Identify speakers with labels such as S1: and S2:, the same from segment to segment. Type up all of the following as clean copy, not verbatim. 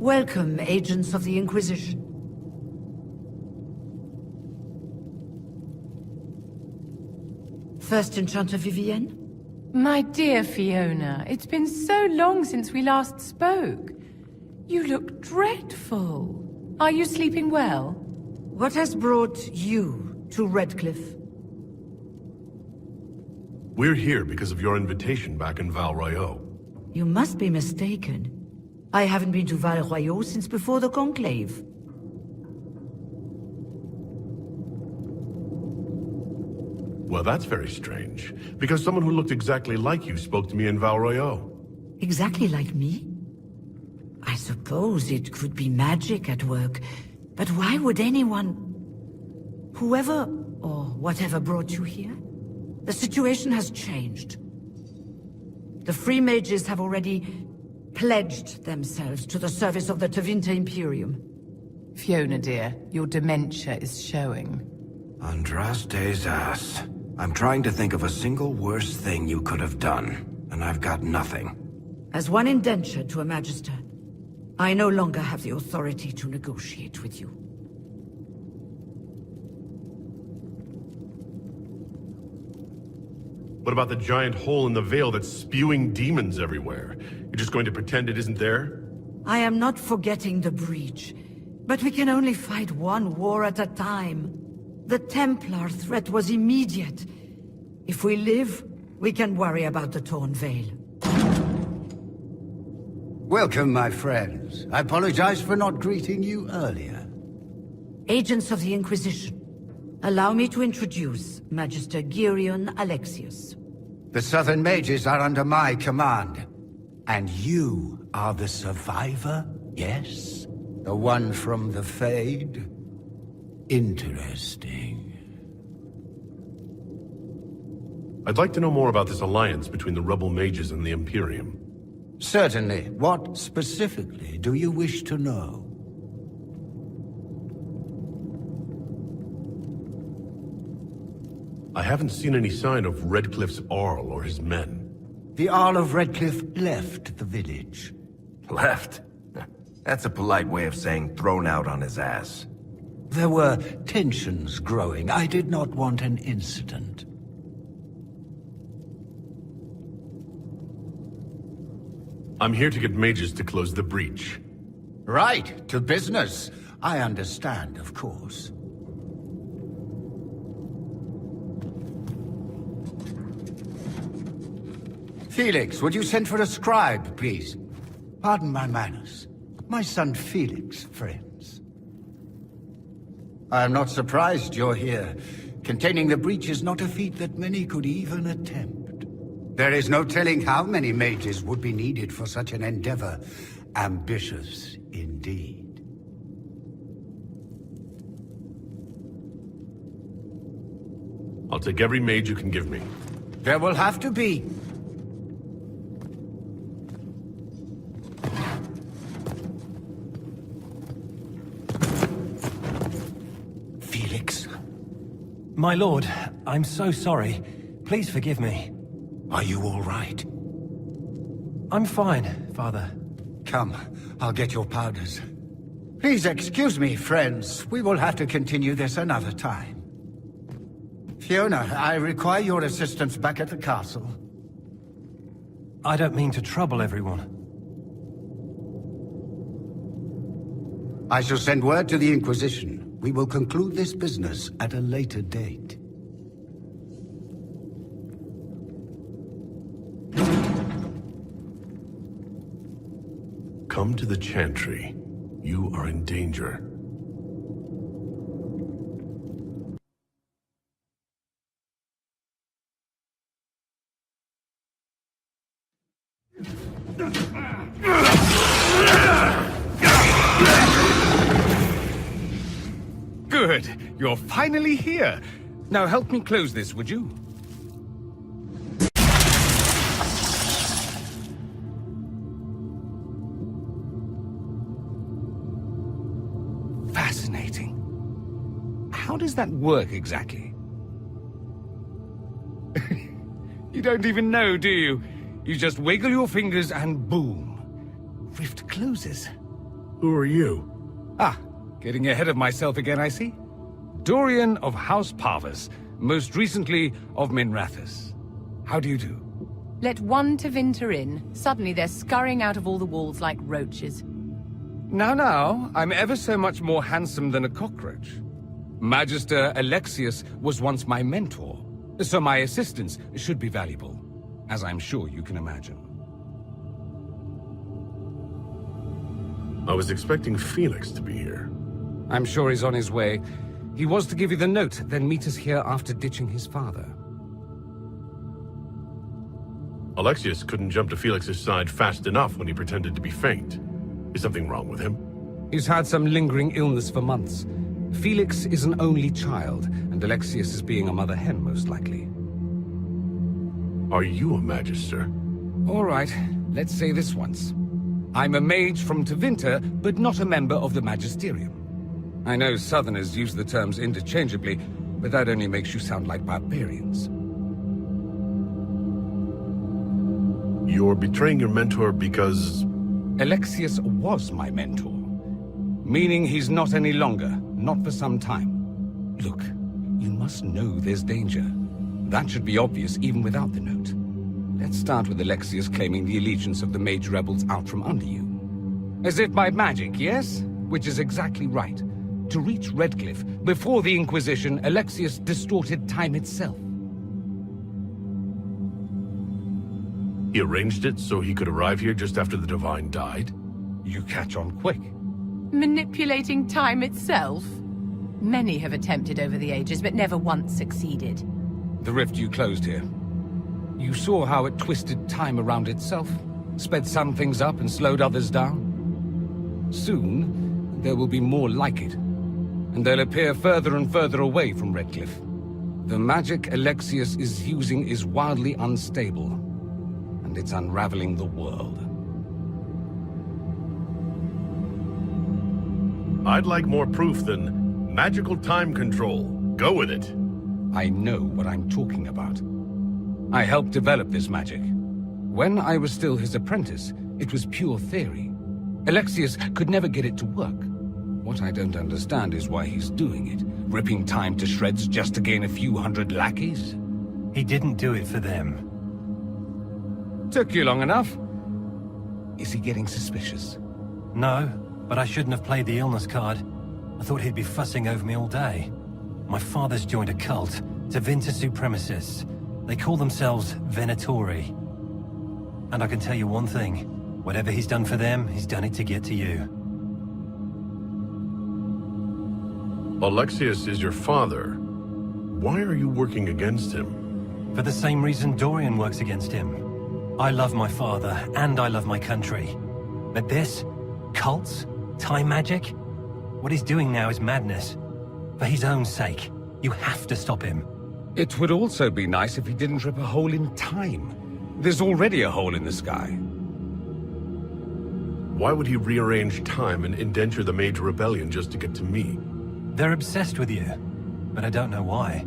S1: Welcome, agents of the Inquisition. First Enchanter Vivienne?
S2: My dear Fiona, it's been so long since we last spoke. You look dreadful. Are you sleeping well?
S1: What has brought you to Redcliffe?
S3: We're here because of your invitation back in Val Royeaux.
S1: You must be mistaken. I haven't been to Val Royeaux since before the Conclave.
S3: Well, that's very strange, because someone who looked exactly like you spoke to me in Val Royeaux.
S1: Exactly like me? I suppose it could be magic at work, but why would anyone... Whoever or whatever brought you here? The situation has changed. The Free Mages have already pledged themselves to the service of the Tevinter Imperium.
S2: Fiona, dear, your dementia is showing.
S4: Andraste's ass. I'm trying to think of a single worse thing you could have done, and I've got nothing.
S1: As one indenture to a Magister, I no longer have the authority to negotiate with you.
S3: What about the giant hole in the veil that's spewing demons everywhere? You're just going to pretend it isn't there?
S1: I am not forgetting the breach, but we can only fight one war at a time. The Templar threat was immediate. If we live, we can worry about the torn veil.
S5: Welcome, my friends. I apologize for not greeting you earlier.
S1: Agents of the Inquisition, allow me to introduce Magister Girion Alexius.
S5: The Southern Mages are under my command. And you are the survivor, yes? The one from the Fade? Interesting.
S3: I'd like to know more about this alliance between the rebel mages and the Imperium.
S5: Certainly. What specifically do you wish to know?
S3: I haven't seen any sign of Redcliffe's Arl or his men.
S5: The Arl of Redcliffe left the village.
S4: Left? That's a polite way of saying thrown out on his ass.
S5: There were tensions growing. I did not want an incident.
S3: I'm here to get mages to close the breach.
S5: Right, to business. I understand, of course. Felix, would you send for a scribe, please? Pardon my manners. My son Felix, friends. I am not surprised you're here. Containing the breach is not a feat that many could even attempt. There is no telling how many mages would be needed for such an endeavor. Ambitious, indeed.
S3: I'll take every mage you can give me.
S5: There will have to be. Felix.
S6: My lord, I'm so sorry. Please forgive me.
S5: Are you all right?
S6: I'm fine, Father.
S5: Come, I'll get your powders. Please excuse me, friends. We will have to continue this another time. Fiona, I require your assistance back at the castle.
S6: I don't mean to trouble everyone.
S5: I shall send word to the Inquisition. We will conclude this business at a later date.
S3: Come to the Chantry. You are in danger.
S7: Good. You're finally here. Now help me close this, would you? Fascinating. How does that work exactly? You don't even know, do you? You just wiggle your fingers and boom. Rift closes.
S3: Who are you?
S7: Ah, getting ahead of myself again, I see. Dorian of House Parvus, most recently of Minrathous. How do you do?
S2: Let one Tevinter in. Suddenly they're scurrying out of all the walls like roaches.
S7: Now, I'm ever so much more handsome than a cockroach. Magister Alexius was once my mentor, so my assistance should be valuable, as I'm sure you can imagine.
S3: I was expecting Felix to be here.
S7: I'm sure he's on his way. He was to give you the note, then meet us here after ditching his father.
S3: Alexius couldn't jump to Felix's side fast enough when he pretended to be faint. Is something wrong with him?
S7: He's had some lingering illness for months. Felix is an only child, and Alexius is being a mother hen, most likely.
S3: Are you a Magister?
S7: All right, let's say this once. I'm a mage from Tevinter, but not a member of the Magisterium. I know Southerners use the terms interchangeably, but that only makes you sound like barbarians.
S3: You're betraying your mentor because...
S7: Alexius was my mentor. Meaning he's not any longer, not for some time. Look, you must know there's danger. That should be obvious even without the note. Let's start with Alexius claiming the allegiance of the mage rebels out from under you. As if by magic, yes? Which is exactly right. To reach Redcliffe, before the Inquisition, Alexius distorted time itself.
S3: He arranged it so he could arrive here just after the Divine died?
S7: You catch on quick.
S2: Manipulating time itself? Many have attempted over the ages, but never once succeeded.
S7: The rift you closed here. You saw how it twisted time around itself, sped some things up and slowed others down. Soon, there will be more like it, and they'll appear further and further away from Redcliffe. The magic Alexius is using is wildly unstable, and it's unraveling the world.
S3: I'd like more proof than magical time control. Go with it.
S7: I know what I'm talking about. I helped develop this magic. When I was still his apprentice, it was pure theory. Alexius could never get it to work. What I don't understand is why he's doing it, ripping time to shreds just to gain a few hundred lackeys.
S6: He didn't do it for them.
S7: Took you long enough. Is he getting suspicious?
S6: No, but I shouldn't have played the illness card. I thought he'd be fussing over me all day. My father's joined a cult, Tevinter supremacists. They call themselves Venatori. And I can tell you one thing. Whatever he's done for them, he's done it to get to you.
S3: Alexius is your father. Why are you working against him?
S6: For the same reason Dorian works against him. I love my father, and I love my country. But this? Cults? Time magic? What he's doing now is madness. For his own sake, you have to stop him.
S7: It would also be nice if he didn't rip a hole in time. There's already a hole in the sky.
S3: Why would he rearrange time and indenture the Mage Rebellion just to get to me?
S6: They're obsessed with you, but I don't know why.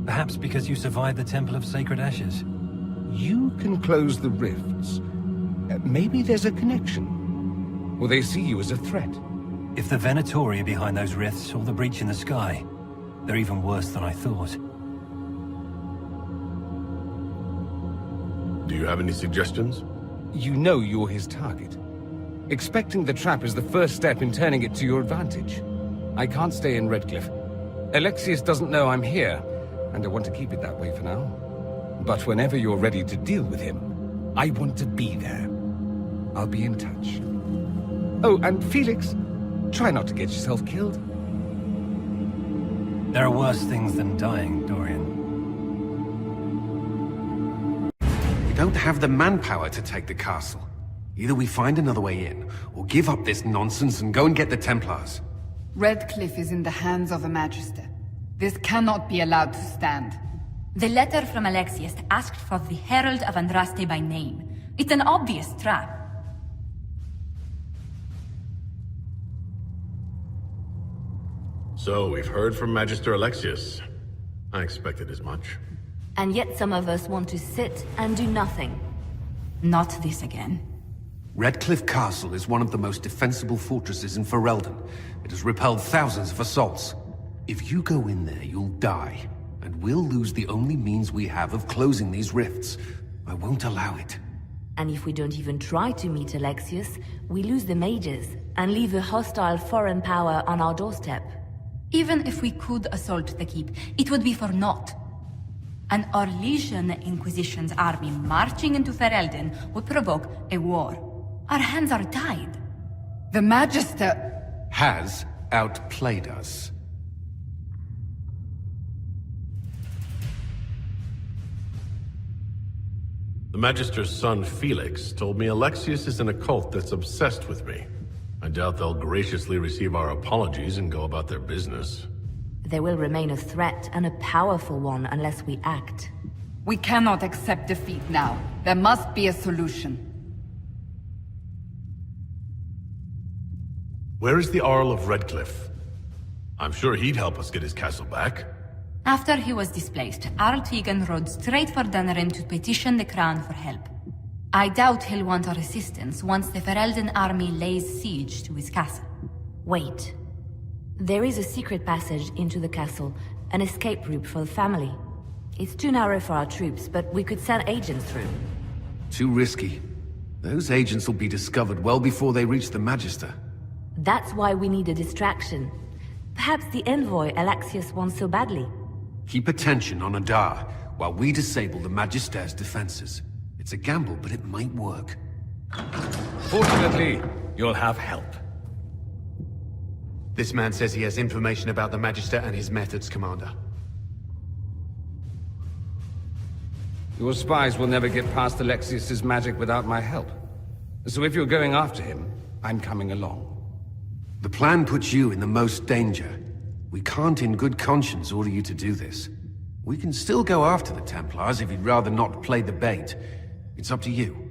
S6: Perhaps because you survived the Temple of Sacred Ashes.
S7: You can close the rifts. Maybe there's a connection. Or they see you as a threat.
S6: If the Venatori are behind those rifts or the breach in the sky, they're even worse than I thought.
S3: Do you have any suggestions?
S7: You know you're his target. Expecting the trap is the first step in turning it to your advantage. I can't stay in Redcliffe. Alexius doesn't know I'm here, and I want to keep it that way for now. But whenever you're ready to deal with him, I want to be there. I'll be in touch. Oh, and Felix, try not to get yourself killed.
S6: There are worse things than dying, Dorian.
S8: We don't have the manpower to take the castle. Either we find another way in, or give up this nonsense and go and get the Templars.
S9: Redcliffe is in the hands of a Magister. This cannot be allowed to stand.
S10: The letter from Alexius asked for the Herald of Andraste by name. It's an obvious trap.
S3: So, we've heard from Magister Alexius. I expected as much.
S10: And yet some of us want to sit and do nothing. Not this again.
S8: Redcliffe Castle is one of the most defensible fortresses in Ferelden. It has repelled thousands of assaults. If you go in there, you'll die. And we'll lose the only means we have of closing these rifts. I won't allow it.
S11: And if we don't even try to meet Alexius, we lose the mages, and leave a hostile foreign power on our doorstep.
S10: Even if we could assault the keep, it would be for naught. An Orlesian Inquisition's army marching into Ferelden would provoke a war. Our hands are tied.
S9: The Magister...
S8: Has outplayed us.
S3: The Magister's son, Felix, told me Alexius is in a cult that's obsessed with me. I doubt they'll graciously receive our apologies and go about their business.
S11: There will remain a threat, and a powerful one, unless we act.
S9: We cannot accept defeat now. There must be a solution.
S3: Where is the Earl of Redcliffe? I'm sure he'd help us get his castle back.
S10: After he was displaced, Arl Tegan rode straight for Dunnerin to petition the Crown for help. I doubt he'll want our assistance once the Ferelden army lays siege to his castle.
S11: Wait. There is a secret passage into the castle, an escape route for the family. It's too narrow for our troops, but we could send agents through.
S8: Too risky. Those agents will be discovered well before they reach the Magister.
S11: That's why we need a distraction. Perhaps the envoy Alexius wants so badly.
S8: Keep attention on Adar, while we disable the Magister's defenses. It's a gamble, but it might work.
S7: Fortunately, you'll have help.
S12: This man says he has information about the Magister and his methods, Commander.
S7: Your spies will never get past Alexius's magic without my help. So if you're going after him, I'm coming along.
S8: The plan puts you in the most danger. We can't in good conscience order you to do this. We can still go after the Templars if you'd rather not play the bait. It's up to you.